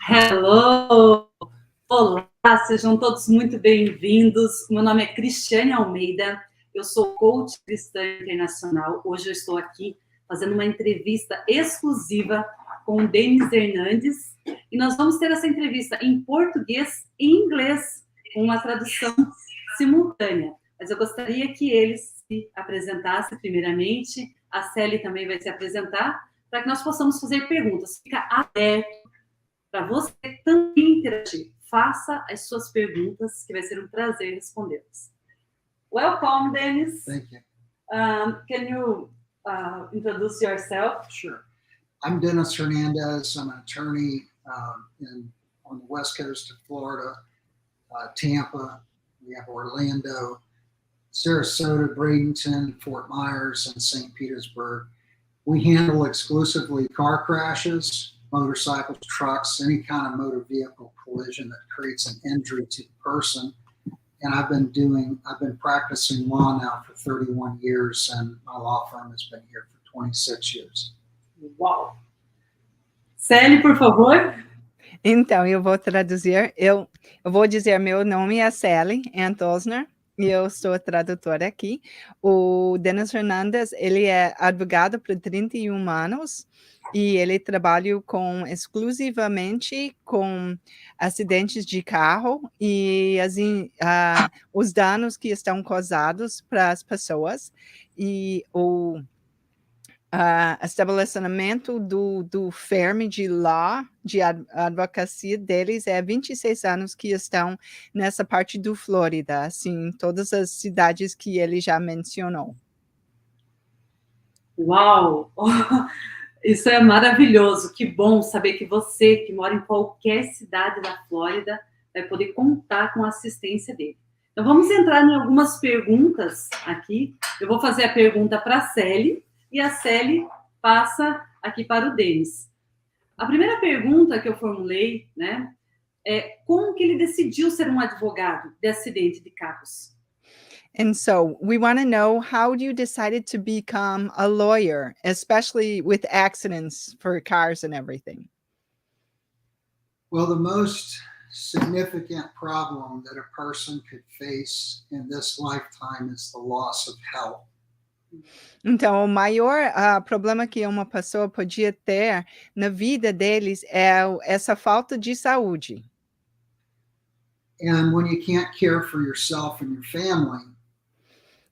Hello! Olá, sejam todos muito bem-vindos. Meu nome é Cristiane Almeida, eu sou coach cristã internacional. Hoje eu estou aqui fazendo uma entrevista exclusiva com o Dennis Hernandez e nós vamos ter essa entrevista em português e inglês, com uma tradução simultânea. Mas eu gostaria que eles se apresentassem primeiramente, a Célia também vai se apresentar, para que nós possamos fazer perguntas. Fica aberto para você também interagir. Faça as suas perguntas, que vai ser um prazer respondê-las. Welcome, Dennis. Thank you. Can you introduce yourself? Sure. I'm Dennis Hernandez. I'm an attorney on the west coast of Florida, Tampa. We have Orlando, Sarasota, Bradenton, Fort Myers, and St. Petersburg. We handle exclusively car crashes, motorcycles, trucks, any kind of motor vehicle collision that creates an injury to the person. And I've been practicing law now for 31 years, and my law firm has been here for 26 years. Uau! Célia, por favor. Então, eu vou traduzir. Eu vou dizer, meu nome é Sally Antosner, e eu sou tradutora aqui. O Dennis Hernandez, ele é advogado por 31 anos, e ele trabalha exclusivamente com acidentes de carro e os danos que estão causados para as pessoas. E o estabelecimento do firme de law, de advocacia deles, é 26 anos que estão nessa parte do Flórida, assim, todas as cidades que ele já mencionou. Uau! Isso é maravilhoso, que bom saber que você, que mora em qualquer cidade da Flórida, vai poder contar com a assistência dele. Então, vamos entrar em algumas perguntas aqui. Eu vou fazer a pergunta para a Célia, e a Célia passa aqui para o Dennis. A primeira pergunta que eu formulei, né, é como que ele decidiu ser um advogado de acidente de carros? And so we want to know, how you decided to become a lawyer, especially with accidents for cars and everything? Well, the most significant problem that a person could face in this lifetime is the loss of health. Então, o maior problema que uma pessoa podia ter na vida deles é essa falta de saúde. And when you can't care for yourself and your family,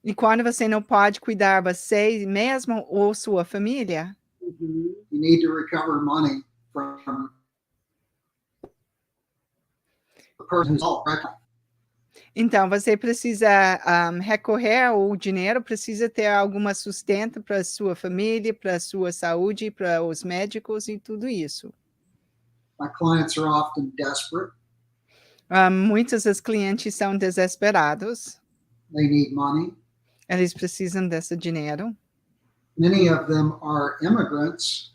E quando você não pode cuidar você mesmo ou sua família, you need to recover money from the person who's all right. então você precisa recorrer ao dinheiro, precisa ter alguma sustento para a sua família, para a sua saúde, para os médicos e tudo isso. My clients are often desperate. Muitos dos clientes são desesperados. They need money. Eles precisam desse dinheiro. Many of them are immigrants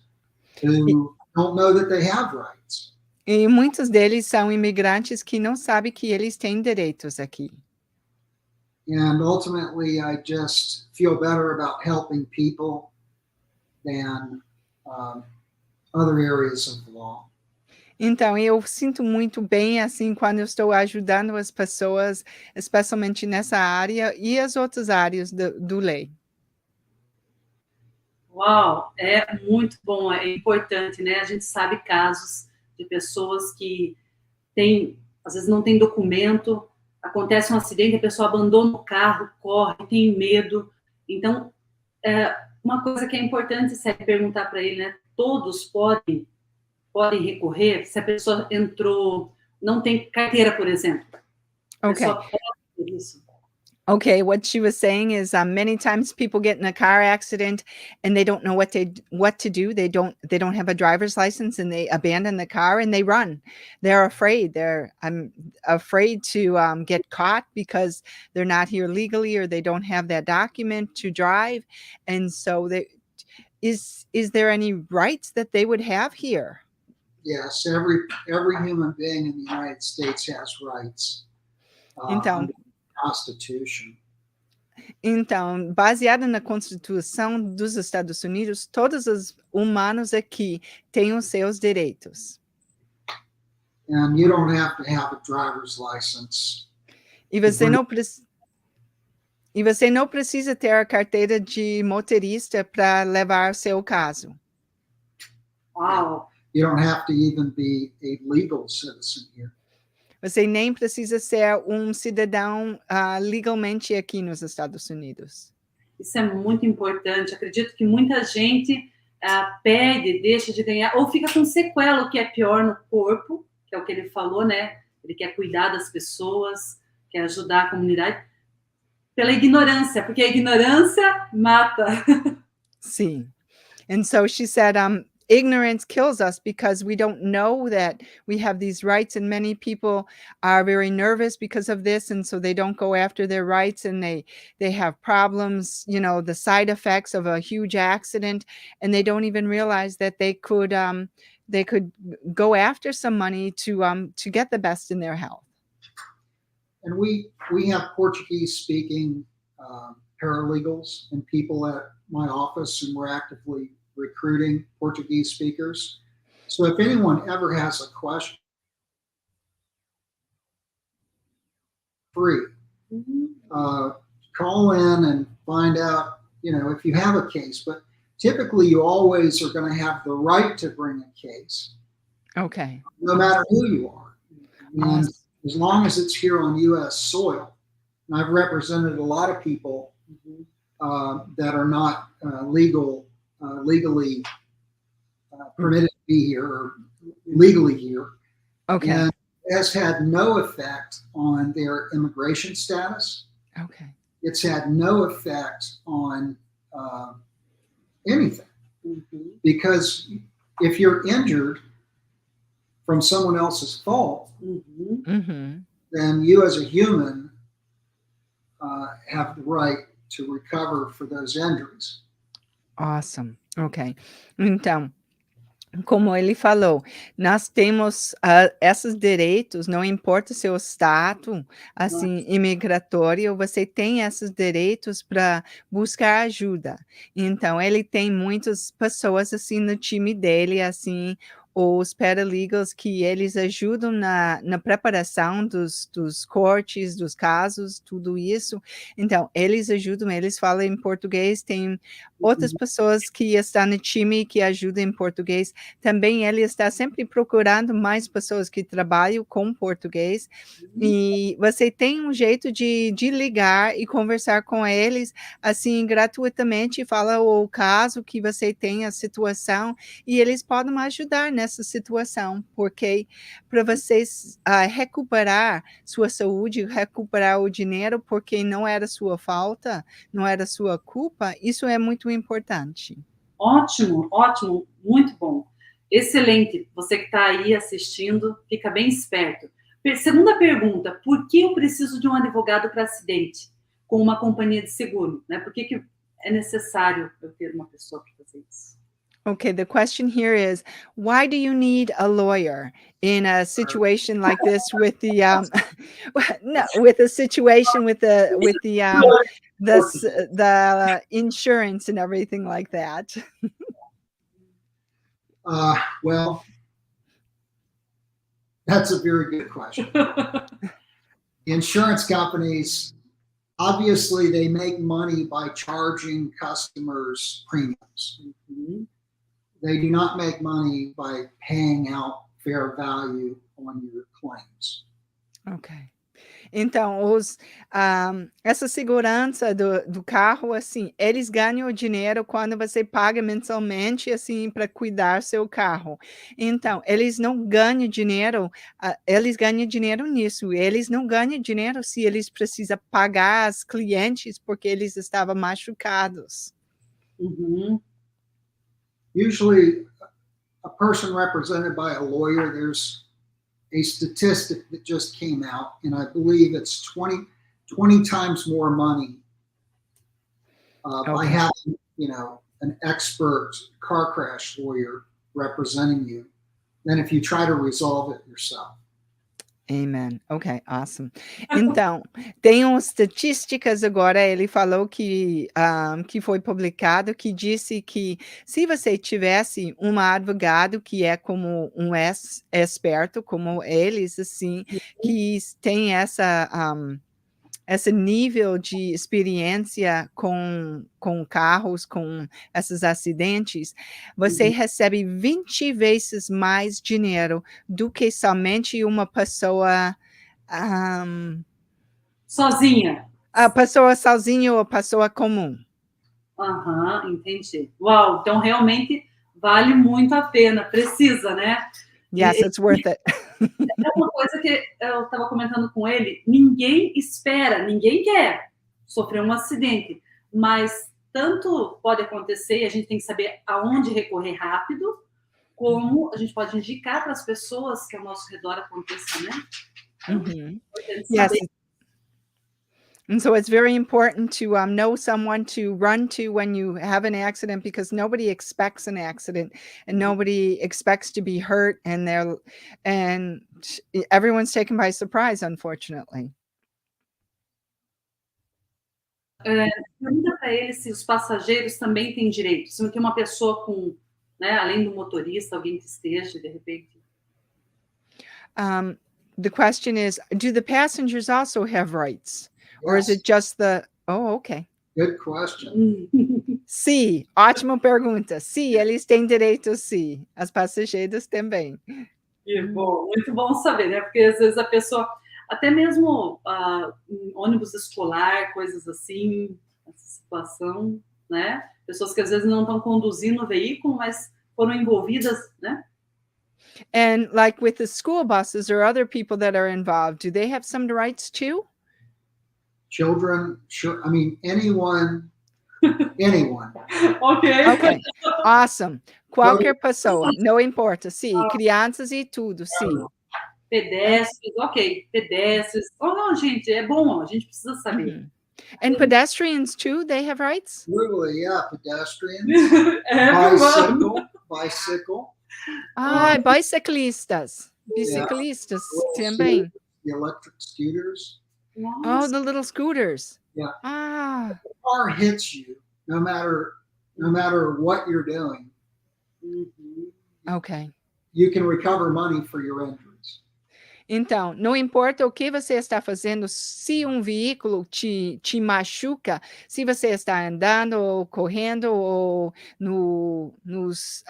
who don't know that they have rights. E muitos deles são imigrantes que não sabem que eles têm direitos aqui. And ultimately, I just feel better about helping people than other areas of law. Então, eu sinto muito bem, assim, quando eu estou ajudando as pessoas, especialmente nessa área e as outras áreas do lei. Uau, é muito bom, é importante, né? A gente sabe casos de pessoas que às vezes não tem documento, acontece um acidente, a pessoa abandona o carro, corre, tem medo. Então, uma coisa que é importante é perguntar para ele, né? Todos podem recorrer, se a pessoa não tem carteira, por exemplo. Okay. A pessoa pode ter isso. Okay, what she was saying is many times people get in a car accident and they don't know what to do. They don't have a driver's license and they abandon the car and they run. They're afraid. I'm afraid to get caught because they're not here legally or they don't have that document to drive. And so is there any rights that they would have here? Yes, every human being in the United States has rights. Então, Constitution. Então, baseado na Constituição dos Estados Unidos, todos os humanos aqui têm os seus direitos. And you don't have to have a driver's license. E você não precisa ter a carteira de motorista para levar seu caso. Uau! You don't have to even be a legal citizen here. Você nem precisa ser um cidadão legalmente aqui nos Estados Unidos. Isso é muito importante. Acredito que muita gente perde, deixa de ganhar, ou fica com sequela, o que é pior no corpo, que é o que ele falou, né? Ele quer cuidar das pessoas, quer ajudar a comunidade, pela ignorância, porque a ignorância mata. Sim. And so she said, ignorance kills us because we don't know that we have these rights, and many people are very nervous because of this, and so they don't go after their rights, and they have problems, you know, the side effects of a huge accident, and they don't even realize that they could go after some money to get the best in their health. And we have Portuguese speaking paralegals and people at my office, and we're actively recruiting Portuguese speakers. So if anyone ever has a question, free, call in and find out, you know, if you have a case. But typically you always are going to have the right to bring a case. Okay. No matter who you are. And as long as it's here on U.S. soil. And I've represented a lot of people that are not legally permitted to be here or legally here. Okay. And it has had no effect on their immigration status. Okay. It's had no effect on anything. Because if you're injured from someone else's fault, then you as a human have the right to recover for those injuries. Awesome. Ok. Então, como ele falou, nós temos esses direitos, não importa o seu status, assim, imigratório, você tem esses direitos para buscar ajuda. Então, ele tem muitas pessoas, assim, no time dele, assim, os paralegals que eles ajudam na preparação dos cortes, dos casos, tudo isso. Então, eles ajudam, eles falam em português, tem outras pessoas que estão no time que ajudam em português. Também ele está sempre procurando mais pessoas que trabalham com português. E você tem um jeito de ligar e conversar com eles, assim, gratuitamente, fala o caso que você tem, a situação, e eles podem ajudar nessa situação, porque para vocês recuperar sua saúde, recuperar o dinheiro, porque não era sua falta, não era sua culpa, isso é muito importante. Ótimo, ótimo, muito bom. Excelente. Você que está aí assistindo, fica bem esperto. Segunda pergunta, por que eu preciso de um advogado para acidente com uma companhia de seguro? Né? Por que é necessário eu ter uma pessoa para fazer isso? Okay, the question here is, why do you need a lawyer in a situation like this with the with a situation with the insurance and everything like that? Well, that's a very good question. Insurance companies, obviously, they make money by charging customers premiums. They do not make money by paying out fair value on your claims. Ok. Então, essa segurança do carro, assim, eles ganham dinheiro quando você paga mensalmente, assim, para cuidar seu carro. Então, eles não ganham dinheiro, eles ganham dinheiro nisso. Eles não ganham dinheiro se eles precisam pagar os clientes porque eles estavam machucados. Usually, a person represented by a lawyer, there's a statistic that just came out, and I believe it's 20 times more money by having, you know, an expert car crash lawyer representing you than if you try to resolve it yourself. Amen. Ok, awesome. Então, tem umas estatísticas agora, ele falou que foi publicado, que disse que se você tivesse um advogado que é como um esperto, como eles, assim, que tem esse nível de experiência com carros, com esses acidentes, você recebe 20 vezes mais dinheiro do que somente uma pessoa Sozinha. a pessoa sozinha ou a pessoa comum. Aham, entendi. Uau, então realmente vale muito a pena, precisa, né? Yes, it's worth it. É uma coisa que eu estava comentando com ele, ninguém espera, ninguém quer sofrer um acidente, mas tanto pode acontecer e a gente tem que saber aonde recorrer rápido, como a gente pode indicar para as pessoas que ao nosso redor aconteça, né? Yes. And so it's very important to know someone to run to when you have an accident, because nobody expects an accident and nobody expects to be hurt, and everyone's taken by surprise, unfortunately. Pergunta para ele se os passageiros também têm direito, se não tem uma pessoa com, né, além do motorista, alguém que esteja, de repente. The question is, do the passengers also have rights? Yes. Or is it just the... Oh, okay. Good question. Sim, ótima pergunta. Sim, eles têm direito, sim. As passageiras também. Que bom, muito bom saber, né? Porque às vezes a pessoa, até mesmo em ônibus escolar, coisas assim, essa situação, né? Pessoas que às vezes não estão conduzindo o veículo, mas foram envolvidas, né? And like with the school buses or other people that are involved, do they have some rights too? Children, sure. I mean, anyone. Ok, awesome. Qualquer pessoa, não importa. Sim, crianças e tudo, sim. Pedestres, ok. Pedestres. Oh, não, gente, é bom, a gente precisa saber. And pedestrians too, they have rights? Literally, yeah, pedestrians. Bicycle. Biciclistas. Biciclistas também. The electric scooters. Oh, the little scooters. Yeah. Ah. The car hits you, no matter what you're doing. Okay. You can recover money for your injuries. Então, não importa o que você está fazendo, se um veículo te machuca, se você está andando ou correndo ou nos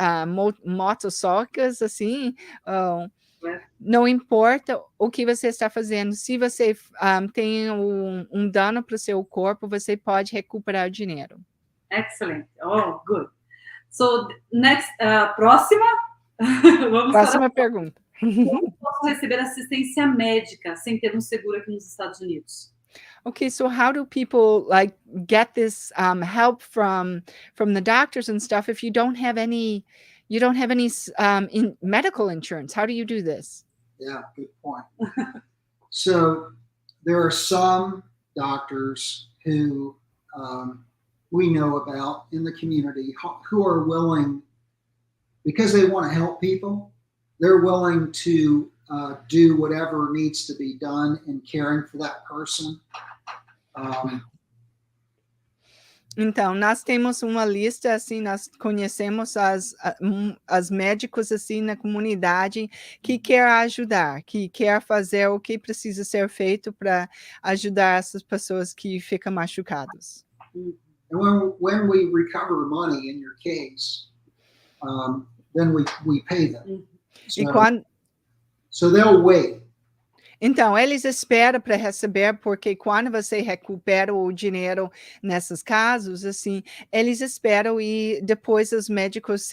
motossocas, assim, não importa o que você está fazendo, se você tem um dano para o seu corpo, você pode recuperar o dinheiro. Excellent. Oh, good. So, next, próxima. Próxima pergunta. Como posso receber assistência médica sem ter seguro aqui nos Estados Unidos? Okay, so how do people like get this help from the doctors and stuff if you don't have any medical insurance? How do you do this? Yeah, good point. So there are some doctors who we know about in the community who are willing, because they want to help people, they're willing to do whatever needs to be done in caring for that person. Então, nós temos uma lista, assim, nós conhecemos as médicos, assim, na comunidade que quer ajudar, que quer fazer o que precisa ser feito para ajudar essas pessoas que ficam machucadas. And when we recover money in your case, then we pay them. So they'll wait. Então, eles esperam para receber, porque quando você recupera o dinheiro nesses casos, assim, eles esperam e depois os médicos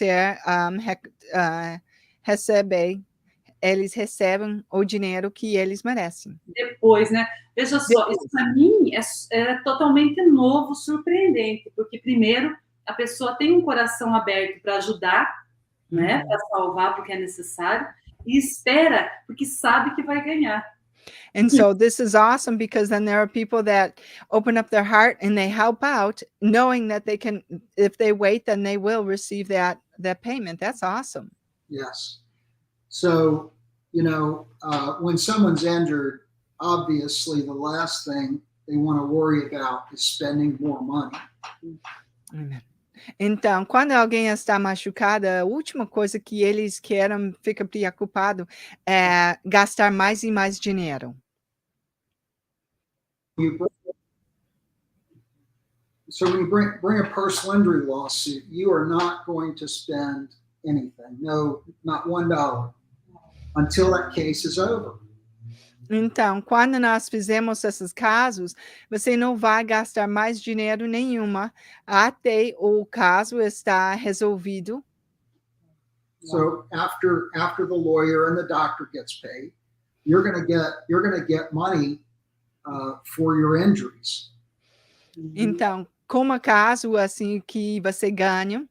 eles recebem o dinheiro que eles merecem. Depois, né? Veja só, isso para mim é totalmente novo, surpreendente, porque primeiro a pessoa tem um coração aberto para ajudar, né? Para salvar porque é necessário, e espera porque sabe que vai ganhar. And so this is awesome, because then there are people that open up their heart and they help out, knowing that they can, if they wait, then they will receive that payment. That's awesome. Yes. So when someone's injured, obviously the last thing they want to worry about is spending more money. Então, quando alguém está machucado, a última coisa que eles querem, fica preocupado, é gastar mais e mais dinheiro. So when you bring a personal injury lawsuit, you are not going to spend anything, no, not $1, until that case is over. Então, quando nós fizemos esses casos, você não vai gastar mais dinheiro nenhuma até o caso estar resolvido. So after the lawyer and the doctor gets paid, you're going to get money for your injuries. Então, como caso assim que você ganha,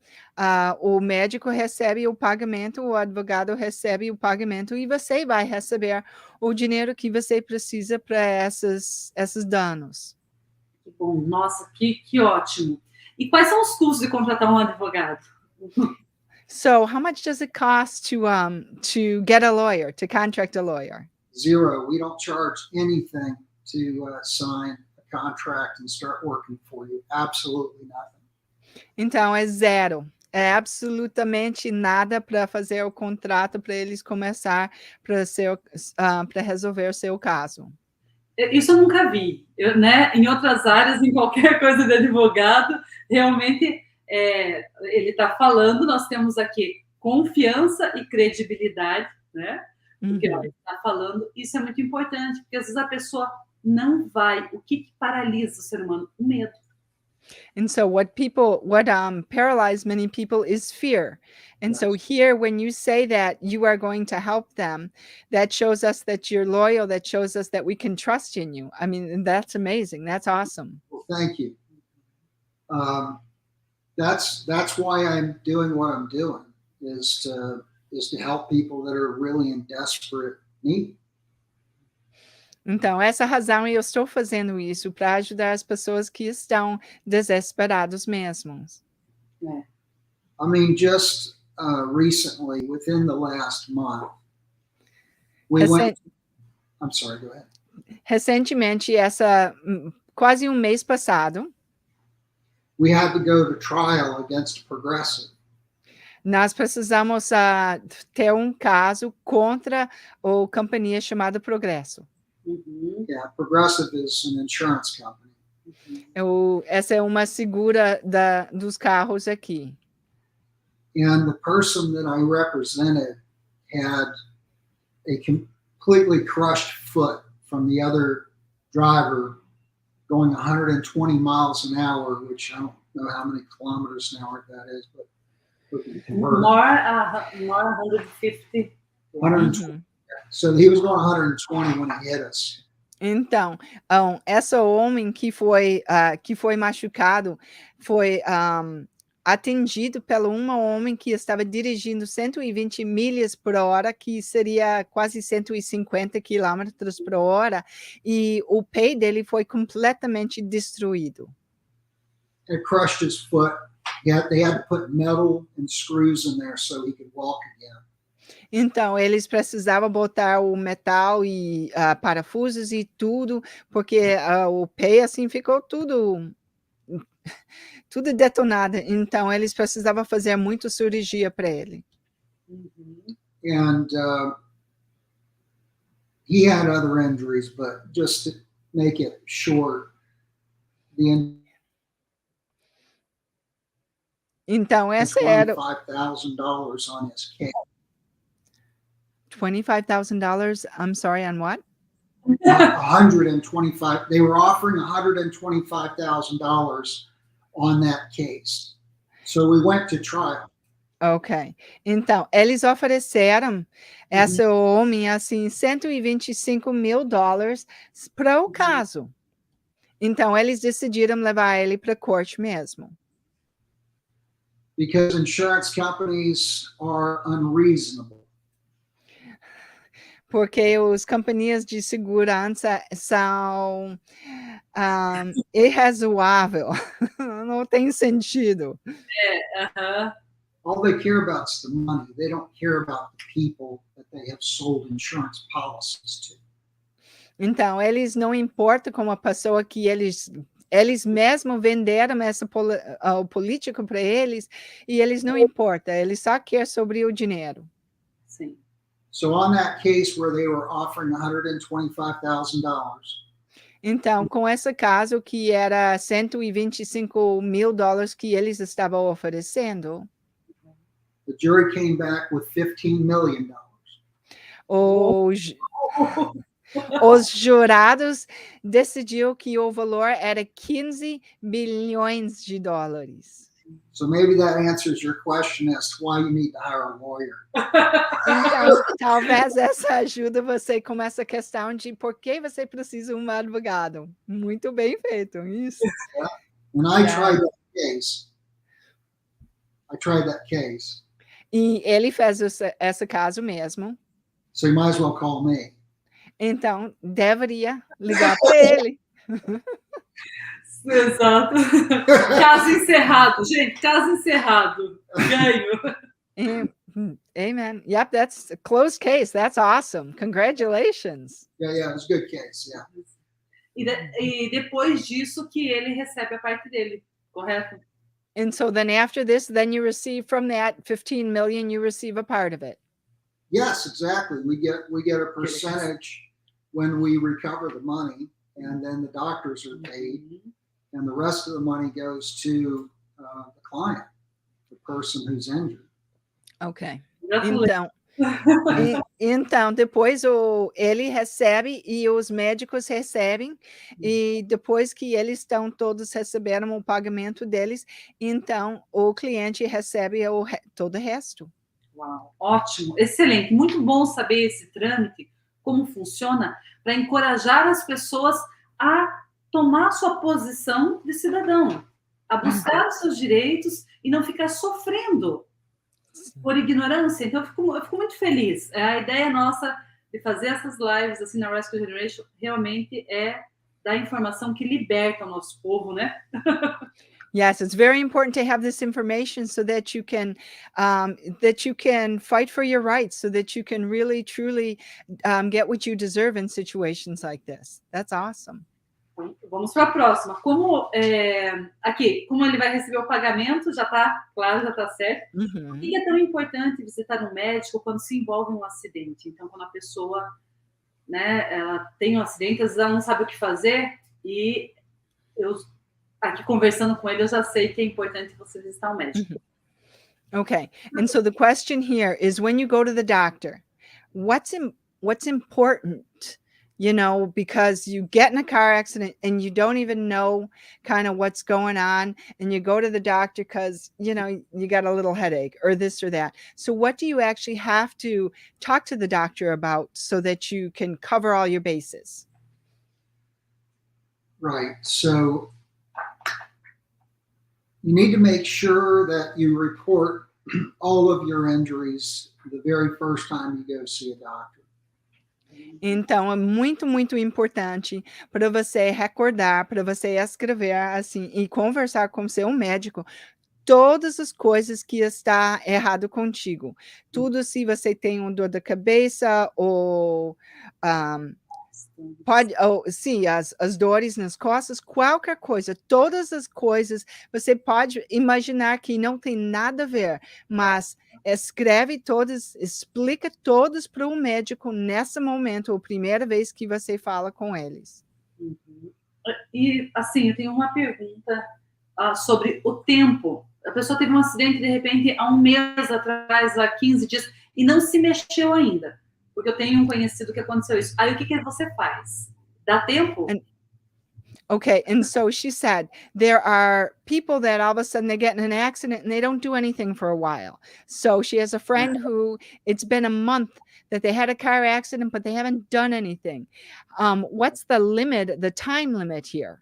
o médico recebe o pagamento, o advogado recebe o pagamento e você vai receber o dinheiro que você precisa para esses danos. Que bom, nossa, que ótimo. E quais são os custos de contratar um advogado? So, how much does it cost to get a lawyer, to contract a lawyer? Zero. We don't charge anything to sign a contract and start working for you. Absolutely nothing. Então, é zero. É absolutamente nada para fazer o contrato para eles começar para resolver o seu caso. Isso eu nunca vi. Em outras áreas, em qualquer coisa de advogado, realmente ele está falando, nós temos aqui confiança e credibilidade, né? Porque ele está falando, isso é muito importante, porque às vezes a pessoa não vai. O que paralisa o ser humano? O medo. And so what paralyze many people is fear. And so here, when you say that you are going to help them, that shows us that you're loyal, that shows us that we can trust in you. I mean, that's amazing. That's awesome. Well, thank you. That's why I'm doing what I'm doing, is to help people that are really in desperate need. Então, essa razão eu estou fazendo isso para ajudar as pessoas que estão desesperados mesmo. I mean, just recently, within the last month, we went. I'm sorry, go ahead. Recentemente, quase mês passado, we had to go to trial against Progressive. Nós precisamos ter caso contra a companhia chamada Progresso. Yeah, Progressive is an insurance company. Essa é uma segura dos carros aqui. And the person that I represented had a completely crushed foot from the other driver going 120 miles an hour, which I don't know how many kilometers an hour that is, but more 150. 120. So he was going 120 when he hit us. Então, esse homem que foi machucado foi atendido pelo homem que estava dirigindo 120 milhas por hora, que seria quase 150 quilômetros por hora, e o pé dele foi completamente destruído. It crushed his foot. They had to put metal and screws in there so he could walk again. Então, eles precisavam botar o metal e parafusos e tudo, porque o pé, assim, ficou tudo detonado. Então, eles precisavam fazer muita cirurgia para ele. And he had other injuries, but just to make it short, então, essa era $25,000 on his case. $25,000, I'm sorry, on what? 125. They were offering $125,000 on that case. So we went to trial. Ok. Então, eles ofereceram esse homem, assim, $125 mil para o caso. Então, eles decidiram levar ele para a corte mesmo. Because insurance companies are unreasonable. Porque as companhias de segurança são irrazoáveis, não tem sentido. all they care about is the money. They don't care about the people that they have sold insurance policies to. Então, eles não importam com a pessoa que eles mesmos venderam essa político para eles, e eles não importam, eles só querem sobre o dinheiro. Sim. So on that case where they were offering $125,000, Então, com esse caso que era $125 mil que eles estavam oferecendo, the jury came back with $15 million. Os jurados decidiu que o valor era 15 bilhões de dólares. So maybe that answers your question as to why you need to hire a lawyer. Então, talvez essa ajude você com essa questão de por que você precisa de um advogado. Muito bem feito, isso. When I tried that case. E ele fez esse caso mesmo. So you might as well call me. Então, deveria ligar para ele. Exato. Caso encerrado, gente, caso encerrado. Ganho. Amen. Yep, that's a closed case. That's awesome. Congratulations. Yeah, it was a good case, yeah. E depois disso que ele recebe a parte dele, correto? And so then after this, then you receive from that 15 million, you receive a part of it. Yes, exactly. We get a percentage when we recover the money, and then the doctors are paid, and the rest of the money goes to the client, the person who's injured. Ok. Então, depois ele recebe e os médicos recebem, e depois que eles todos receberam o pagamento deles, então o cliente recebe todo o resto. Uau, ótimo, excelente, muito bom saber esse trâmite, como funciona, para encorajar as pessoas a tomar sua posição de cidadão, a buscar os seus direitos e não ficar sofrendo por ignorância. Então, eu fico muito feliz. A ideia nossa de fazer essas lives assim na Rescue Generation realmente é dar informação que liberta o nosso povo, né? Yes, it's very important to have this information so that you can fight for your rights, so that you can really, truly get what you deserve in situations like this. That's awesome. Vamos para a próxima. Como ele vai receber o pagamento, já está claro, já está certo. Por que é tão importante visitar um médico quando se envolve em um acidente? Então, quando a pessoa, né, ela tem um acidente, às vezes ela não sabe o que fazer, e eu aqui conversando com ele, eu já sei que é importante você visitar um médico. Okay, and so the question here is, when you go to the doctor, what's important? You know, because you get in a car accident and you don't even know kind of what's going on, and you go to the doctor because, you know, you got a little headache or this or that. So what do you actually have to talk to the doctor about so that you can cover all your bases? Right. So you need to make sure that you report all of your injuries the very first time you go see a doctor. Então, é muito, muito importante para você recordar, para você escrever assim e conversar com seu médico todas as coisas que está errado contigo. Tudo, se você tem uma dor de cabeça ou sim, as dores nas costas, qualquer coisa, todas as coisas, você pode imaginar que não tem nada a ver, mas escreve todas, explica todos para o médico nesse momento, a primeira vez que você fala com eles. E, assim, eu tenho uma pergunta sobre o tempo. A pessoa teve um acidente, de repente, há um mês atrás, há 15 dias, e não se mexeu ainda. Porque eu tenho um conhecido que aconteceu isso. Aí, o que você faz? Dá tempo? Okay, and so she said, there are people that all of a sudden they get in an accident and they don't do anything for a while. So she has a friend who, it's been a month that they had a car accident, but they haven't done anything. What's the limit, the time limit here?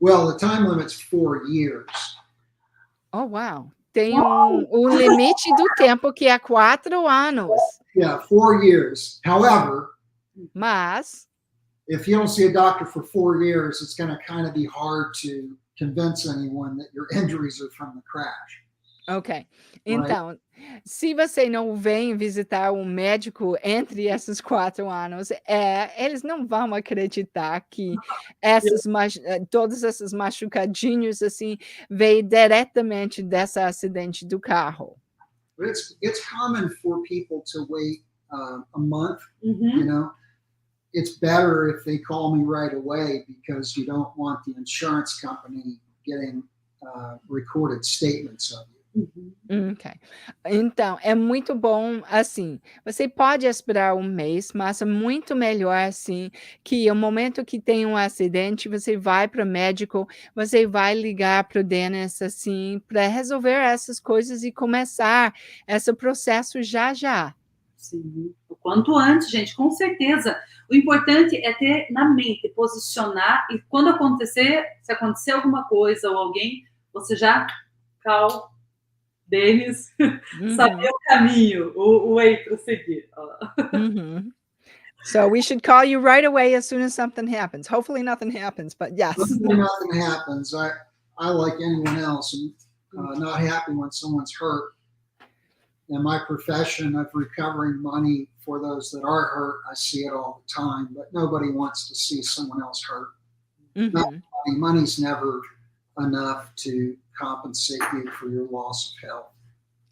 Well, the time limit's 4 years. Oh, wow. Tem limite do tempo que é 4 anos. Yeah, 4 years. However, mas if you don't see a doctor for 4 years, it's going to kind of be hard to convince anyone that your injuries are from the crash. Ok. Então, se você não vem visitar um médico entre esses 4 anos, eles não vão acreditar que todos esses machucadinhos, assim, veio diretamente desse acidente do carro. But it's common for people to wait a month. Uhum. You know, it's better if they call me right away because you don't want the insurance company getting recorded statements of you. Ok. Então, é muito bom, assim, você pode esperar um mês, mas é muito melhor, assim, que o momento que tem um acidente, você vai para o médico, você vai ligar para o Dennis, assim, para resolver essas coisas e começar esse processo já já. Sim, o quanto antes, gente, com certeza. O importante é ter na mente, posicionar, e quando acontecer, se acontecer alguma coisa ou alguém, você já, Dennis, saber o caminho, o way para seguir. So we should call you right away as soon as something happens. Hopefully nothing happens, but yes. Hopefully nothing happens. I like anyone else, and not happy when someone's hurt. In my profession of recovering money for those that are hurt, I see it all the time, but nobody wants to see someone else hurt. Money's never enough to compensate you for your loss of health.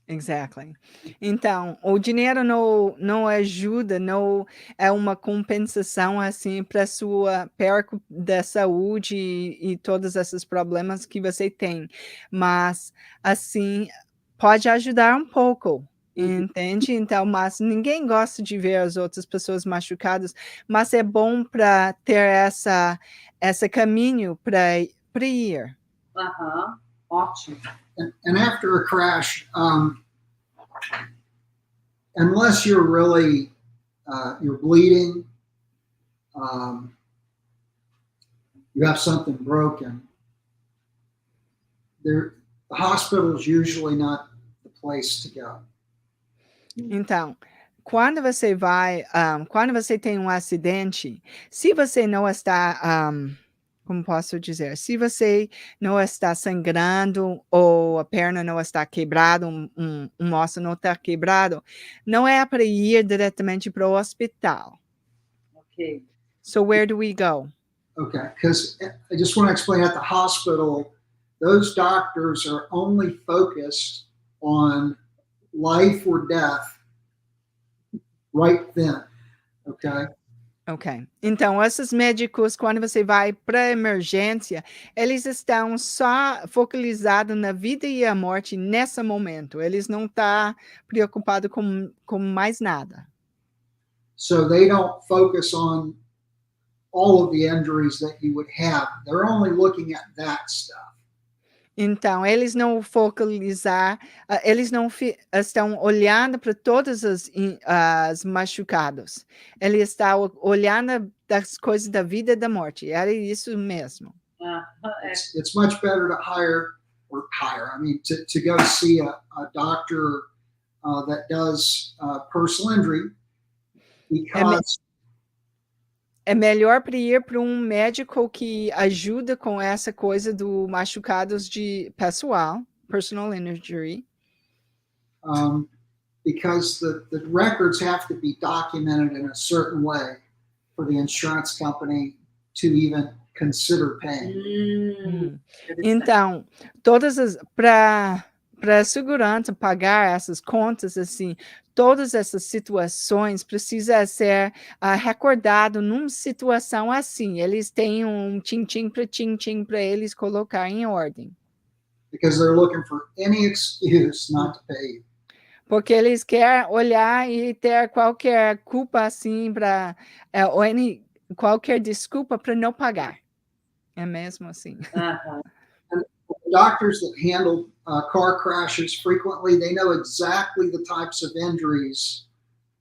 Exactly. Então, o dinheiro não ajuda, não é uma compensação, assim, para sua perca da saúde e todos esses problemas que você tem, mas, assim, pode ajudar um pouco, entende? Então, mas ninguém gosta de ver as outras pessoas machucadas, mas é bom para ter essa caminho para ir. Ótimo. And after a crash, unless you're really you're bleeding, you have something broken, the hospital is usually not the place to go. Então, quando você tem um acidente, se você não está, como posso dizer? Se você não está sangrando ou a perna não está quebrada, um osso não está quebrado, não é para ir diretamente para o hospital. Ok. So where do we go? Okay, because I just want to explain, at the hospital, those doctors are only focused on life or death right then. Okay. Ok. Então, esses médicos, quando você vai para a emergência, eles estão só focalizados na vida e a morte nesse momento. Eles não estão preocupados com mais nada. So they don't focus on all of the injuries that you would have. They're only looking at that stuff. Então, eles não estão olhando para todas as machucados. Eles estão olhando das coisas da vida e da morte. Era isso mesmo. It's much better to to go see a doctor that does personal injury, because é melhor para ir para um médico que ajuda com essa coisa do machucados de pessoal, personal injury. Because the records have to be documented in a certain way for the insurance company to even consider paying. Então, para a segurança pagar essas contas, assim, todas essas situações precisa ser recordado numa situação assim. Eles têm um tim-tim para eles colocar em ordem. Because they're looking for any excuse not to pay you. Porque eles querem olhar e ter qualquer culpa assim ou qualquer desculpa para não pagar. É mesmo assim. And doctors that handle car crashes frequently, they know exactly the types of injuries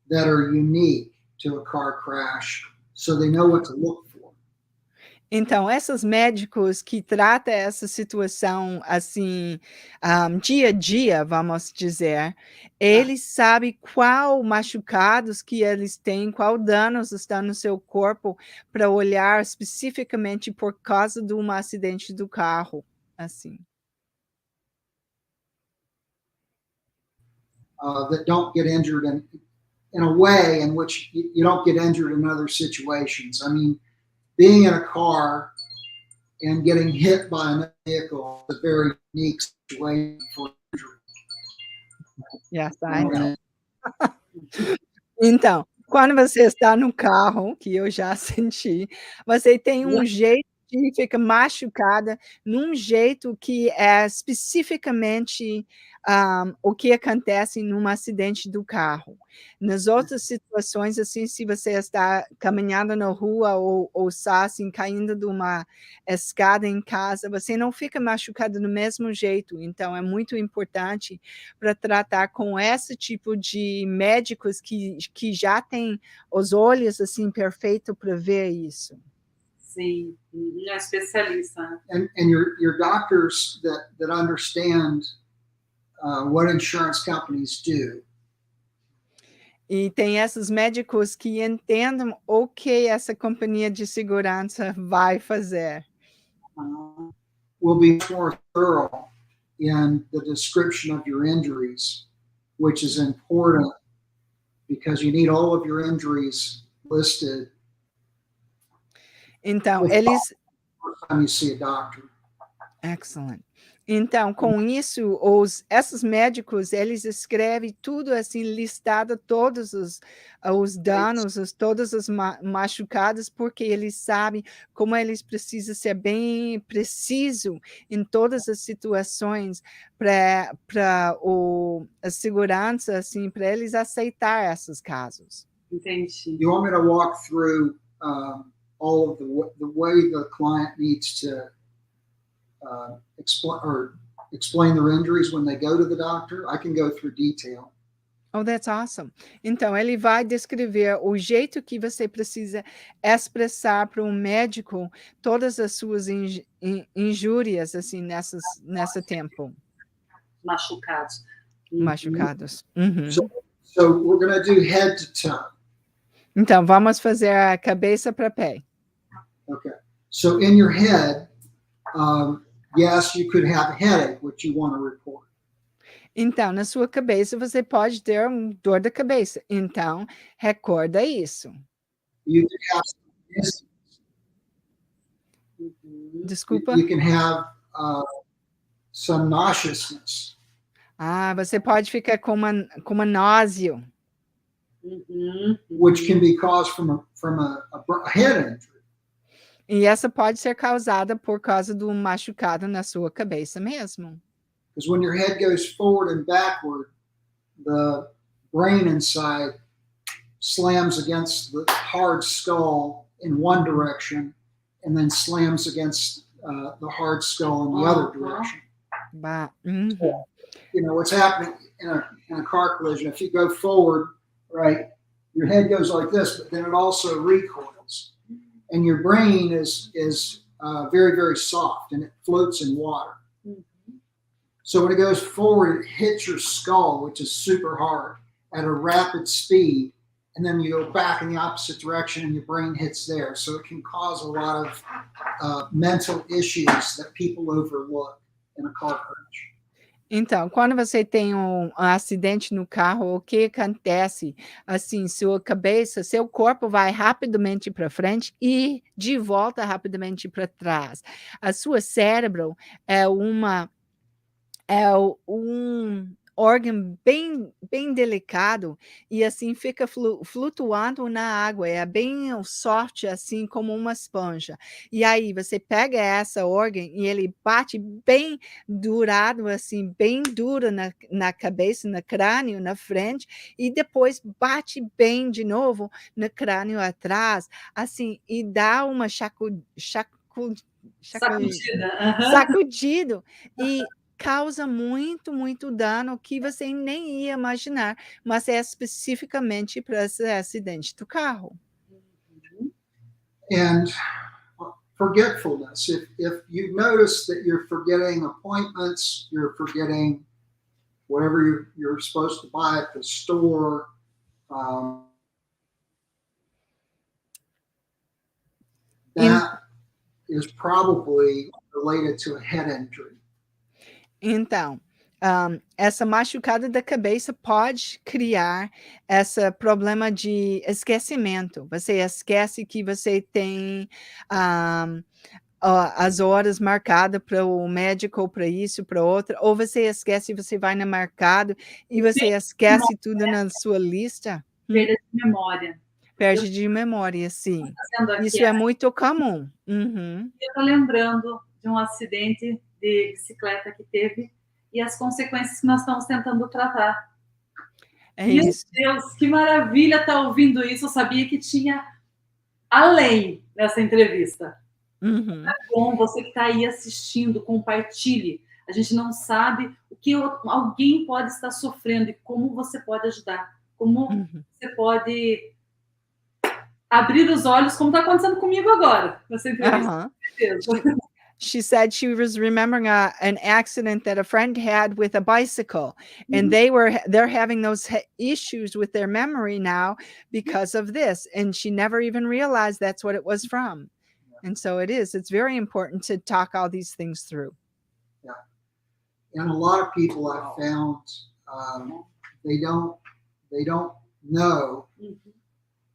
that are unique to a car crash, so they know what to look for. Então, esses médicos que tratam essa situação, assim, dia a dia, vamos dizer, eles sabem qual machucados que eles têm, qual danos estão no seu corpo, para olhar especificamente por causa de um acidente do carro, assim. that don't get injured in a way in which you don't get injured in other situations. I mean, being in a car and getting hit by a vehicle is a very unique situation for injury. Yes, I know. Então, quando você está no carro, que eu já senti, você tem um jeito de fica machucada num jeito que é especificamente, o que acontece num acidente do carro. Nas outras situações, assim, se você está caminhando na rua ou está, assim, caindo de uma escada em casa, você não fica machucado do mesmo jeito. Então é muito importante para tratar com esse tipo de médicos que já têm os olhos, assim, perfeito para ver isso. Sim, é especialista. And your doctors that understand what insurance companies do. E tem esses médicos que entendem o que essa companhia de segurança vai fazer. Will be more thorough in the description of your injuries, which is important because you need all of your injuries listed. Então, eles... First time you see a doctor. Excellent. Então, com isso, esses médicos, eles escrevem tudo assim, listado todos os danos, todos os machucados, porque eles sabem como eles precisam ser bem preciso em todas as situações para a segurança, assim, para eles aceitar esses casos. Entendi. You want me to walk through all of the way the client needs to explain their injuries when they go to the doctor? I can go through detail. Oh, that's awesome. Então, ele vai descrever o jeito que você precisa expressar para um médico todas as suas injúrias, assim, nesse tempo. Machucados. Machucados. Uhum. So we're going to do head to toe. Então, vamos fazer a cabeça para pé. Okay. So in your head, yes, you could have a headache, which you want to report. Então, na sua cabeça, você pode ter dor da cabeça. Então, recorda isso. You can have some Desculpa. You can have some nauseousness. Você pode ficar com uma náusea. Which can be caused from a head injury. E essa pode ser causada por causa do machucado na sua cabeça mesmo. Because when your head goes forward and backward, the brain inside slams against the hard skull in one direction and then slams against the hard skull in the other direction. So, you know, what's happening in a car collision, if you go forward, right, your head goes like this, but then it also recoils. And your brain is very, very soft, and it floats in water. So when it goes forward, it hits your skull, which is super hard, at a rapid speed, and then you go back in the opposite direction, and your brain hits there. So it can cause a lot of mental issues that people overlook in a car crash. Então, quando você tem um acidente no carro, o que acontece? Assim, sua cabeça, seu corpo vai rapidamente para frente e de volta rapidamente para trás. A sua cérebro é um órgão bem delicado e assim fica flutuando na água, é bem soft, assim como uma esponja. E aí você pega essa órgão e ele bate bem durado, assim, bem duro na cabeça, no crânio, na frente, e depois bate bem de novo no crânio atrás, assim, e dá uma sacudido e causa muito, muito dano que você nem ia imaginar, mas é especificamente para esse acidente do carro. And forgetfulness. If you notice that you're forgetting appointments, you're forgetting whatever you're supposed to buy at the store, that is probably related to a head injury. Então, essa machucada da cabeça pode criar esse problema de esquecimento. Você esquece que você tem as horas marcadas para o médico, ou para isso, para outra, ou você esquece, você vai no mercado e você esquece tudo na sua lista. Perda de memória. Perde de memória, sim. Aqui, isso é muito comum. Eu estou lembrando de um acidente de bicicleta que teve e as consequências que nós estamos tentando tratar. Meu Deus, que maravilha estar ouvindo isso. Eu sabia que tinha além nessa entrevista. É bom, você que está aí assistindo, compartilhe. A gente não sabe o que alguém pode estar sofrendo e como você pode ajudar. Como você pode abrir os olhos, como está acontecendo comigo agora, nessa entrevista. She said she was remembering an accident that a friend had with a bicycle, and they're having those issues with their memory now because of this, and she never even realized that's what it was from. And so it's very important to talk all these things through. Yeah. And a lot of people I've found, they don't know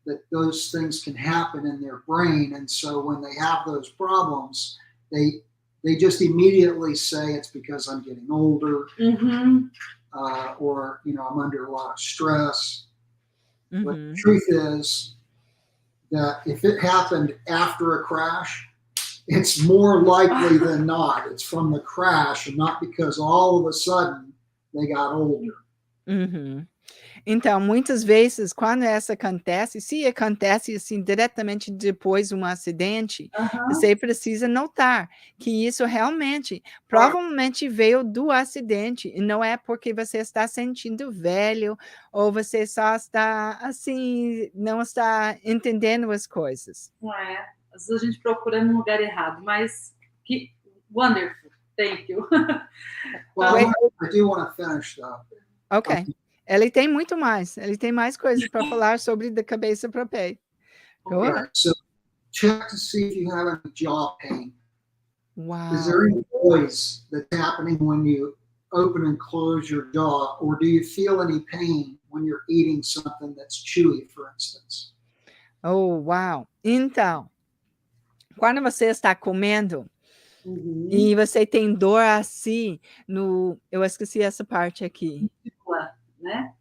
that those things can happen in their brain. And so when they have those problems, they just immediately say it's because I'm getting older, or, I'm under a lot of stress. But the truth is that if it happened after a crash, it's more likely than not it's from the crash and not because all of a sudden they got older. Então, muitas vezes, quando essa acontece, se acontece assim diretamente depois de um acidente, você precisa notar que isso realmente, provavelmente veio do acidente, e não é porque você está sentindo velho, ou você só está, assim, não está entendendo as coisas. Não é. Às vezes a gente procura no lugar errado, mas que wonderful. Thank you. Well, I do want to finish though. Okay. Ele tem muito mais. Ele tem mais coisas para falar sobre da cabeça para o pé. Okay. So check to see if you have any jaw pain. Wow. Is there any noise that's happening when you open and close your jaw, or do you feel any pain when you're eating something that's chewy, for instance? Oh, wow. Então, quando você está comendo e você tem dor assim eu esqueci essa parte aqui. Né?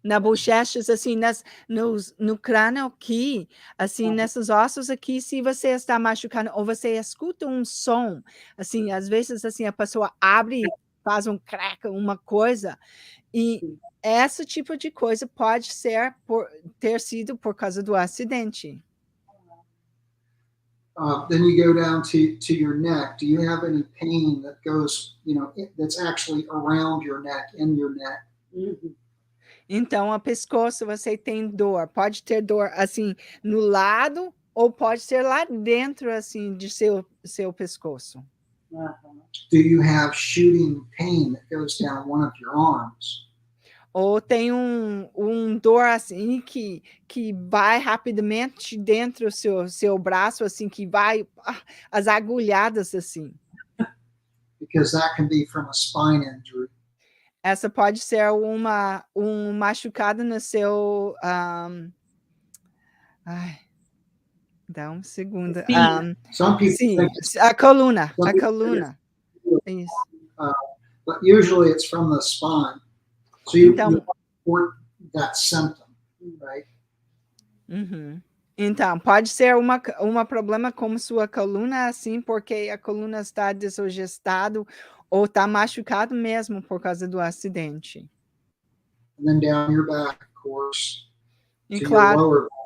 Na bochechas, assim, no crânio aqui, assim, nesses ossos aqui, se você está machucando, ou você escuta um som, assim, às vezes, assim, a pessoa abre, faz um crack, uma coisa, e esse tipo de coisa pode ter sido por causa do acidente. Then you go down to your neck. Do you have any pain that goes, that's actually around your neck, in your neck? Então, a pescoço, você tem dor. Pode ter dor, assim, no lado, ou pode ser lá dentro, assim, de seu pescoço. Do you have shooting pain that goes down one of your arms? Ou tem um dor, assim, que vai rapidamente dentro do seu braço, assim, que vai as agulhadas, assim. Because that can be from a spine injury. Essa pode ser um machucado no seu... dá um segundo. Some people sim, think a coluna. Isso. But usually it's from the spine. So you report that symptom, right? Então, pode ser uma problema como sua coluna, assim, porque a coluna está desajustada ou está machucado mesmo por causa do acidente. And then down your back, of course, E to your lower back.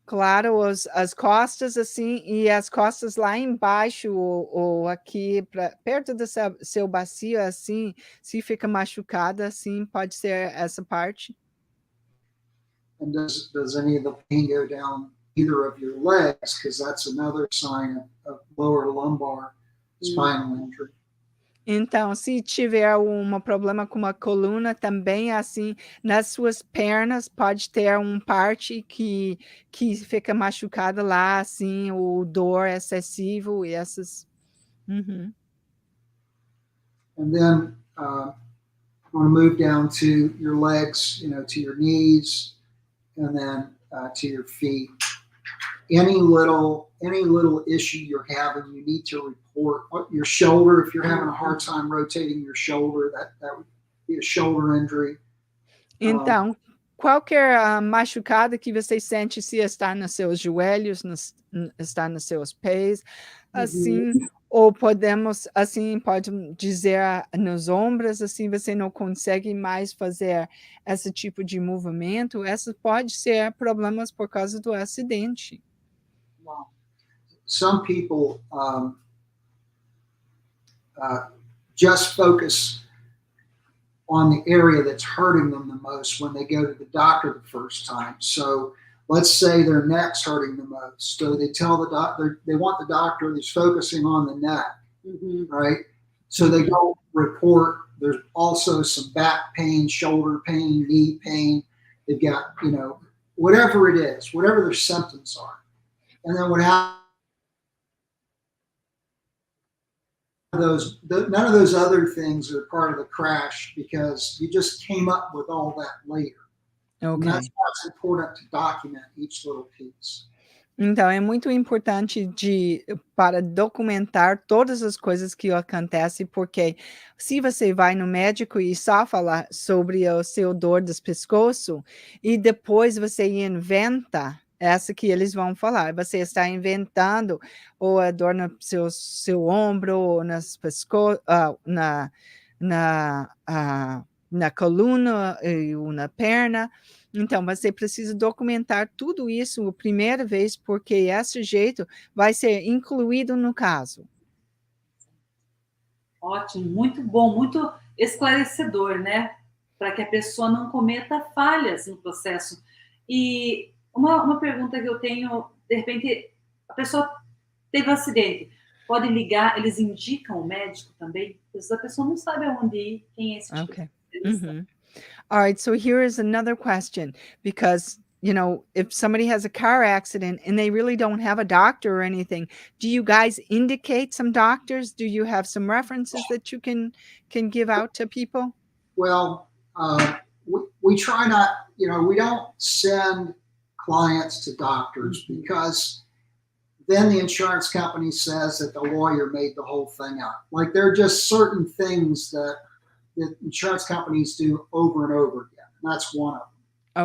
Claro, as costas, assim, e as costas lá embaixo, ou aqui, perto do seu bacio, assim, se fica machucada, assim, pode ser essa parte. And does any of the pain go down either of your legs? Because that's another sign of lower lumbar spinal injury. Então, se tiver um problema com a coluna, também, assim, nas suas pernas, pode ter parte que fica machucada lá, assim, o dor excessivo e essas... And then I'm going to move down to your legs, to your knees, and then to your feet. Any little issue you're having, you need to report. Your shoulder, if you're having a hard time rotating your shoulder, that would be a shoulder injury. Então, qualquer machucado que você sente, se está nos seus joelhos, está nos seus pés, assim, ou podemos, assim, pode dizer nos ombros, assim, você não consegue mais fazer esse tipo de movimento, essa pode ser problemas por causa do acidente. Wow. Some people just focus on the area that's hurting them the most when they go to the doctor the first time. So let's say their neck's hurting the most. So they tell the doctor, they want the doctor that's focusing on the neck, right? So they don't report. There's also some back pain, shoulder pain, knee pain. They've got, whatever it is, whatever their symptoms are. And then what happens? None of those other things are part of the crash because you just came up with all that later. Okay. And that's why it's important to document each little piece. Então, é muito importante para documentar todas as coisas que acontecem, porque se você vai no médico e só falar sobre o seu dor dos pescoço, e depois você inventa essa que eles vão falar, você está inventando ou a dor no seu ombro, ou nas na coluna ou na perna. Então, você precisa documentar tudo isso a primeira vez, porque esse jeito vai ser incluído no caso. Ótimo, muito bom, muito esclarecedor, né? Para que a pessoa não cometa falhas no processo. E uma pergunta que eu tenho, de repente, a pessoa teve um acidente, pode ligar, eles indicam o médico também? Porque a pessoa não sabe aonde ir, quem é esse tipo de especialista. All right, so here is another question, because, if somebody has a car accident and they really don't have a doctor or anything, do you guys indicate some doctors? Do you have some references that you can give out to people? Well, we try not, we don't send clients to doctors because then the insurance company says that the lawyer made the whole thing up. Like there are just certain things that insurance companies do over and over again. That's one of them.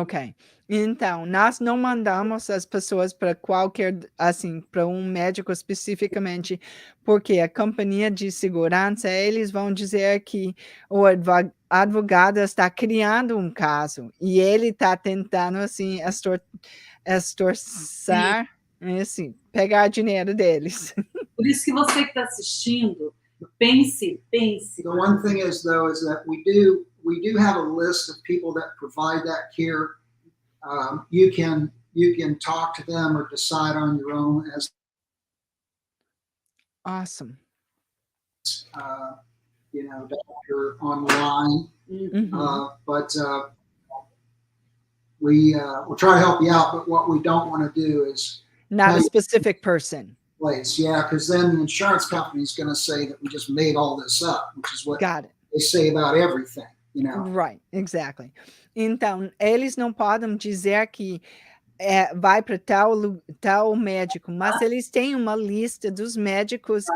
Ok. Então, nós não mandamos as pessoas para qualquer, assim, para um médico especificamente, porque a companhia de segurança, eles vão dizer que o advogado está criando um caso e ele está tentando, assim, extorçar, assim, pegar dinheiro deles. Por isso que você que está assistindo, pense. The one thing is, though, is that we do have a list of people that provide that care. You can talk to them or decide on your own as. Awesome. Doctor online. But we'll try to help you out. But what we don't want to do is not a specific person. Place, yeah, because then the insurance company is going to say that we just made all this up, which is what they say about everything, Right, exactly. Então, eles não podem dizer que vai para tal médico, mas eles têm uma lista dos médicos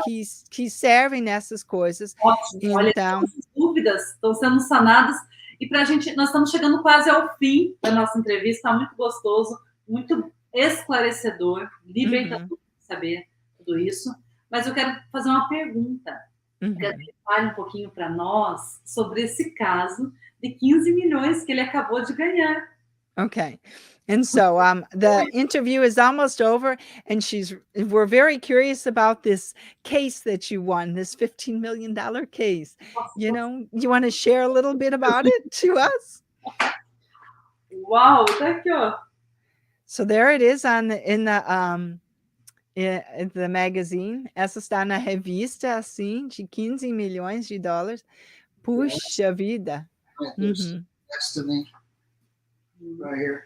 que servem nessas coisas. Ótimo, então, olha, as dúvidas estão sendo sanadas e para a gente, nós estamos chegando quase ao fim da nossa entrevista, está muito gostoso, muito esclarecedor, libertador saber tudo isso, mas eu quero fazer uma pergunta. Quero que ele fale um pouquinho para nós sobre esse caso de 15 milhões que ele acabou de ganhar. Okay. And so the interview is almost over, and we're very curious about this case that you won, this $15 million case. You want to share a little bit about it to us? Wow, thank you. So there it is in the magazine. Essa está na revista, assim, de 15 milhões de dólares. Puxa vida. Next to me. Right here.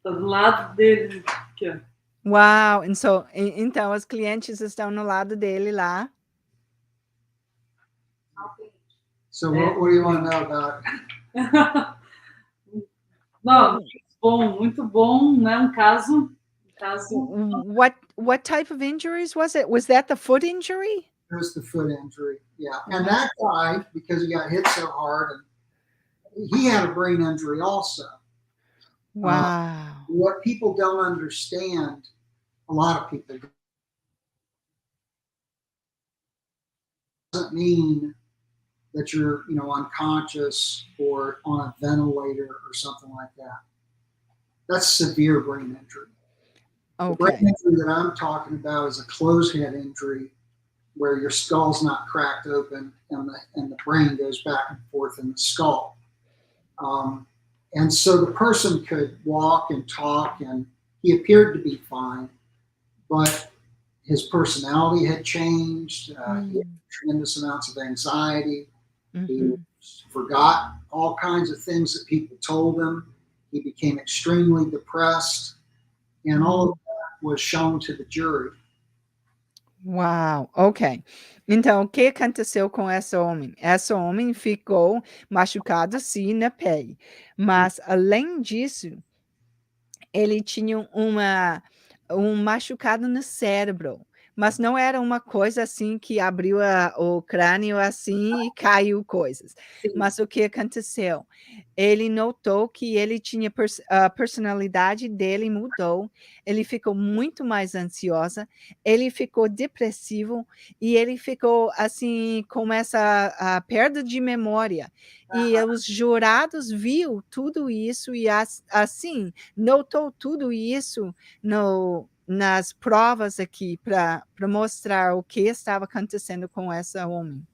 Do lado dele. Aqui. Wow. Então, os clientes estão no lado dele lá. So what do you want to know about it? Não, muito bom, né? Um caso. What type of injuries was it? Was that the foot injury? It was the foot injury, yeah. And that guy, because he got hit so hard, and he had a brain injury also. Wow. What people don't understand, a lot of people, doesn't mean that you're, unconscious or on a ventilator or something like that. That's severe brain injury. Okay. The brain injury that I'm talking about is a closed head injury where your skull's not cracked open and the brain goes back and forth in the skull. And so the person could walk and talk, and he appeared to be fine, but his personality had changed. He had tremendous amounts of anxiety. He forgot all kinds of things that people told him. He became extremely depressed, and all of that was shown to the jury. Uau, ok. Então, o que aconteceu com esse homem? Esse homem ficou machucado, sim, na pele. Mas, além disso, ele tinha um machucado no cérebro. Mas não era uma coisa assim que abriu o crânio assim e caiu coisas. Sim. Mas o que aconteceu? Ele notou que ele tinha a personalidade dele mudou. Ele ficou muito mais ansiosa. Ele ficou depressivo e ele ficou assim com essa perda de memória. E os jurados viu tudo isso e assim notou tudo isso nas provas aqui para mostrar o que estava acontecendo com esse homem.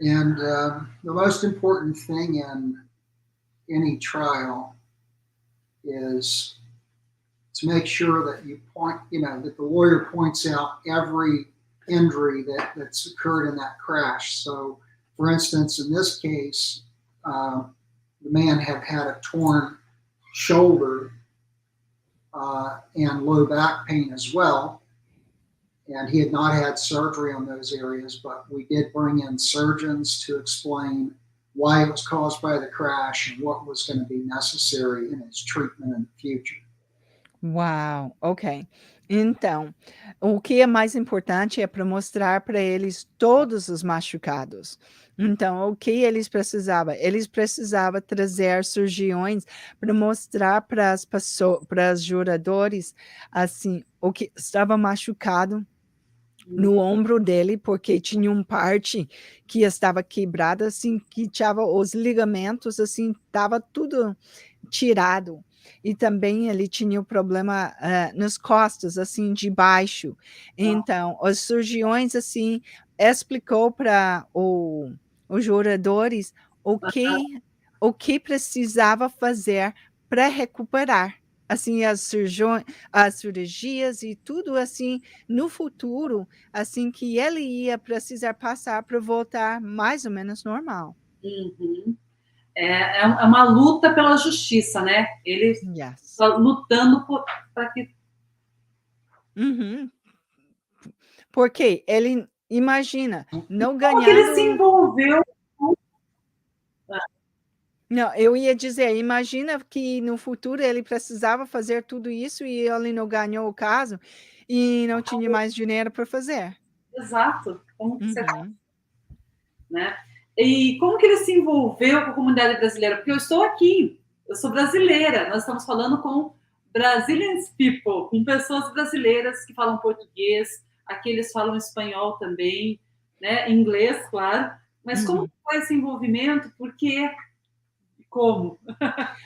And the most important thing in any trial is to make sure that you point, that the lawyer points out every injury that's occurred in that crash. So, for instance, in this case, the man had a torn shoulder and low back pain as well. And he had not had surgery on those areas, but we did bring in surgeons to explain why it was caused by the crash and what was going to be necessary in his treatment in the future. Uau, ok. Então, o que é mais importante é para mostrar para eles todos os machucados. Então, o que eles precisavam? Eles precisavam trazer cirurgiões para mostrar para as pessoas, para os juradores, assim, o que estava machucado no ombro dele, porque tinha uma parte que estava quebrada, assim, que tinha os ligamentos, assim, estava tudo tirado. E também ele tinha o problema nas costas, assim, de baixo. Então, os cirurgiões, assim, explicou para os juradores o que precisava fazer para recuperar. Assim, as cirurgias e tudo, assim, no futuro, assim, que ele ia precisar passar para voltar mais ou menos normal. Uhum. É uma luta pela justiça, né? Ele está lutando para que... Porque ele, imagina, não ganhando... Como que ele se envolveu? Não, eu ia dizer, imagina que no futuro ele precisava fazer tudo isso e ele não ganhou o caso e não tinha mais dinheiro para fazer. Exato. Como que você... né? E como que ele se envolveu com a comunidade brasileira? Porque eu estou aqui, eu sou brasileira, nós estamos falando com Brazilian people, com pessoas brasileiras que falam português, aqui eles falam espanhol também, né? Inglês, claro. Mas como foi esse envolvimento? Por quê? Como?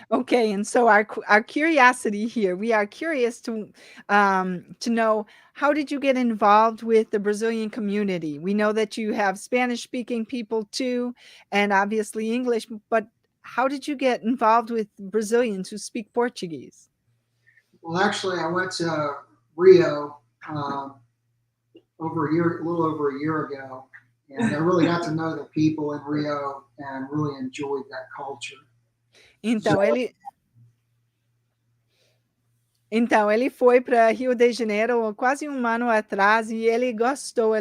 Okay, and so our curiosity here, we are curious to know, how did you get involved with the Brazilian community? We know that you have Spanish-speaking people too, and obviously English, but how did you get involved with Brazilians who speak Portuguese? Well, actually, I went to Rio a little over a year ago, and I really got to know the people in Rio and really enjoyed that culture. Então, Então, ele foi para Rio de Janeiro quase um ano atrás e ele gostou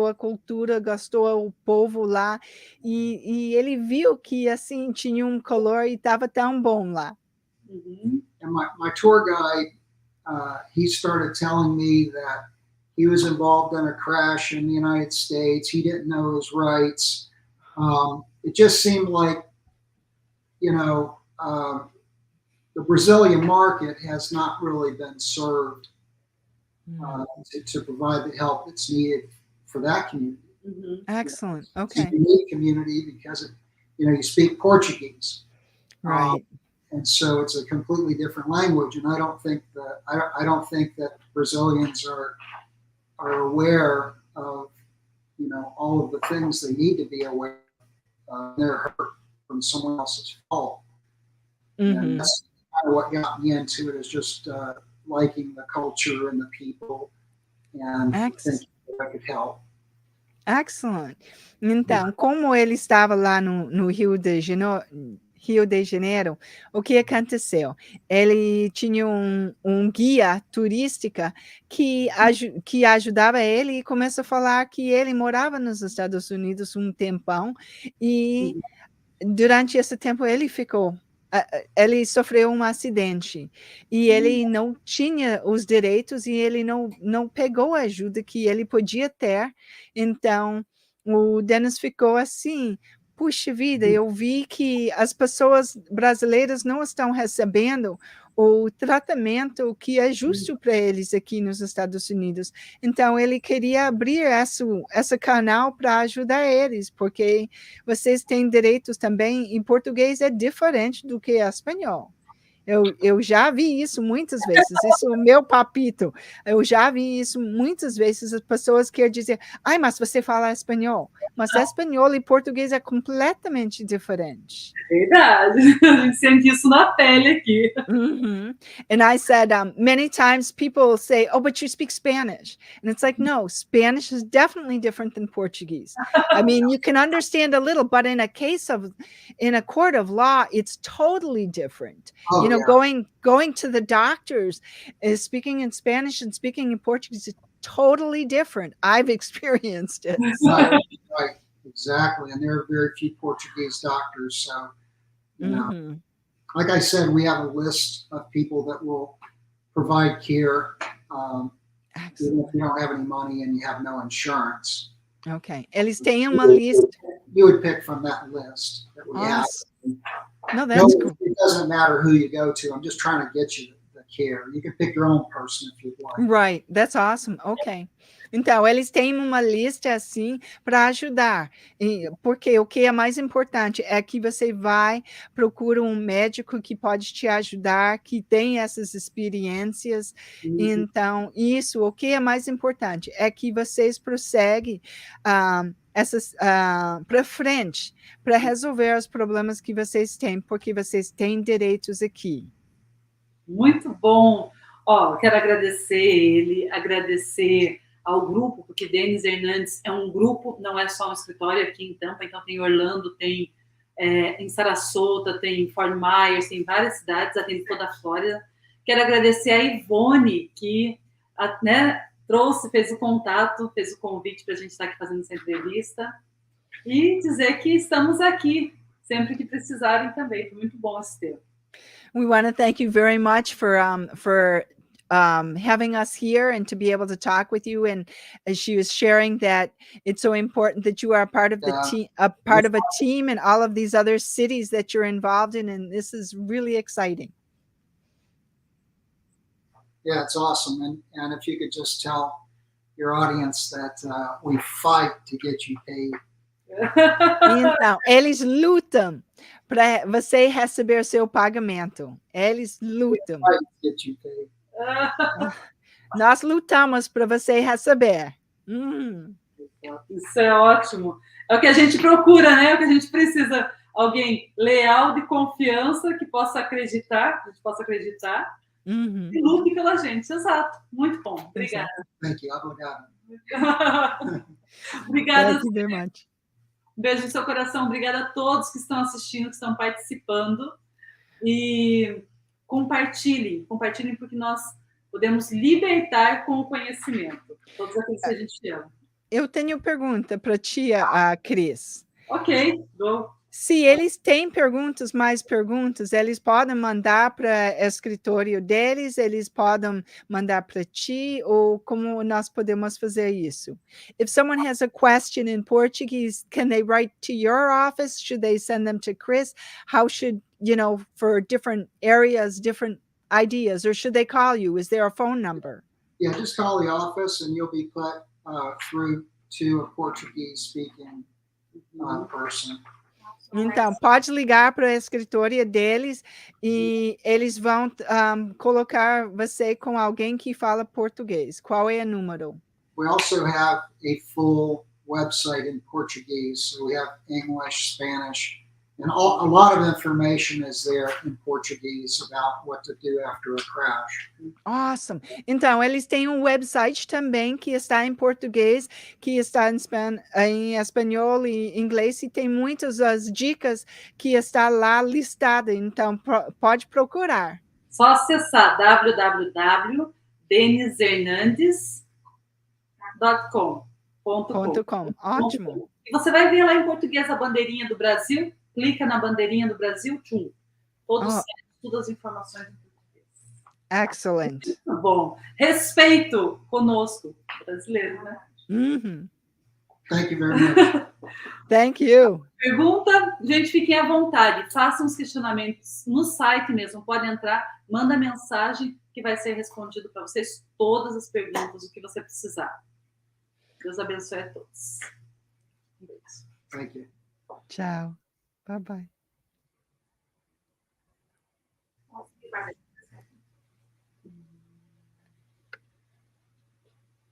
a cultura, gostou o povo lá e ele viu que, assim, tinha um calor e estava tão bom lá. And my tour guide, he started telling me that he was involved in a crash in the United States. He didn't know his rights. It just seemed like, the Brazilian market has not really been served to provide the help that's needed for that community. Excellent. It's a Okay. unique community because you speak Portuguese, Right. and so it's a completely different language. And I don't think that Brazilians are aware of all of the things they need to be aware of. They're hurt from someone else's fault. And that's kind of what got me into it, is just liking the culture and the people, and thinking that I could help. Excellent. Então, como ele estava lá no Rio de Janeiro, o que aconteceu? Ele tinha um guia turística que ajudava ele e começou a falar que ele morava nos Estados Unidos um tempão e durante esse tempo ele sofreu um acidente e ele não tinha os direitos e ele não pegou a ajuda que ele podia ter. Então, o Dennis ficou assim, puxa vida, eu vi que as pessoas brasileiras não estão recebendo o tratamento que é justo para eles aqui nos Estados Unidos. Então, ele queria abrir esse canal para ajudar eles, porque vocês têm direitos também, em português é diferente do que espanhol. Eu já vi isso muitas vezes, isso é o meu papito. Eu já vi isso muitas vezes, as pessoas querem dizer, ai, mas você fala espanhol. Mas espanhol e português é completamente diferente. Verdade, a gente sente isso na pele aqui. And I said, many times people say, oh, but you speak Spanish. And it's like, no, Spanish is definitely different than Portuguese. I mean, you can understand a little, but in a court of law, it's totally different. Going to the doctors, speaking in Spanish and speaking in Portuguese is totally different. I've experienced it. Right, exactly. And there are very few Portuguese doctors. So, like I said, we have a list of people that will provide care even if you don't have any money and you have no insurance. Okay. Eles têm uma lista. You would pick from that list that we have. No, that's cool. It doesn't matter who you go to. I'm just trying to get you the care. You can pick your own person if you'd like. Right. That's awesome. Okay. Então, eles têm uma lista assim para ajudar, porque o que é mais importante é que você procura um médico que pode te ajudar, que tem essas experiências. Então, o que é mais importante é que vocês prosseguem para frente, para resolver os problemas que vocês têm, porque vocês têm direitos aqui. Muito bom. Quero agradecer ao grupo, porque Dennis Hernandez é um grupo, não é só um escritório aqui em Tampa, então tem Orlando, tem em Sarasota, tem Fort Myers, tem várias cidades, atende toda a Flórida. Quero agradecer a Ivone, que fez o contato, fez o convite para a gente estar aqui fazendo essa entrevista, e dizer que estamos aqui, sempre que precisarem também. Foi muito bom esse tempo. We want to thank you very much for having us here and to be able to talk with you. And as she was sharing that it's so important that you are part of the team, part of a team in all of these other cities that you're involved in. And this is really exciting. Yeah, it's awesome. And if you could just tell your audience that we fight to get you paid. Então, eles lutam para você receber seu pagamento. Eles lutam. Nós lutamos para você receber. Isso é ótimo. É o que a gente procura, né? É o que a gente precisa. Alguém leal, de confiança, que possa acreditar, e lute pela gente. Exato. Muito bom. Obrigada. Thank you. Obrigado. Obrigada. Thank you very much. Um beijo no seu coração. Obrigada a todos que estão assistindo, que estão participando. E compartilhem porque nós podemos libertar com o conhecimento. Todos aqueles que a gente ama. Eu tenho pergunta para a tia, a Cris. Ok, go. Se eles têm mais perguntas, eles podem mandar para o escritório deles, eles podem mandar para ti, ou como nós podemos fazer isso? If someone has a question in Portuguese, can they write to your office? Should they send them to Chris? How should, for different areas, different ideas, or should they call you? Is there a phone number? Yeah, just call the office and you'll be put through to a Portuguese-speaking person. Então, pode ligar para a escritório deles e eles vão colocar você com alguém que fala português. Qual é o número? We also have a full website in Portuguese. So we have English, Spanish, and a lot of information is there in Portuguese about what to do after a crash. Awesome. Então, eles têm um website também que está em português, que está em espanhol e inglês, e tem muitas das dicas que está lá listada. Então, pode procurar. Só acessar www.denishernandez.com. Ótimo. E você vai ver lá em português a bandeirinha do Brasil, clica na bandeirinha do Brasil, todas as informações em português. Excellent. Muito bom. Respeito conosco, brasileiro, né? Mm-hmm. Thank you very much. Thank you. Pergunta, gente, fiquem à vontade, façam os questionamentos no site mesmo, pode entrar, manda mensagem que vai ser respondido para vocês todas as perguntas, o que você precisar. Deus abençoe a todos. Um beijo. Thank you. Tchau. Bye-bye.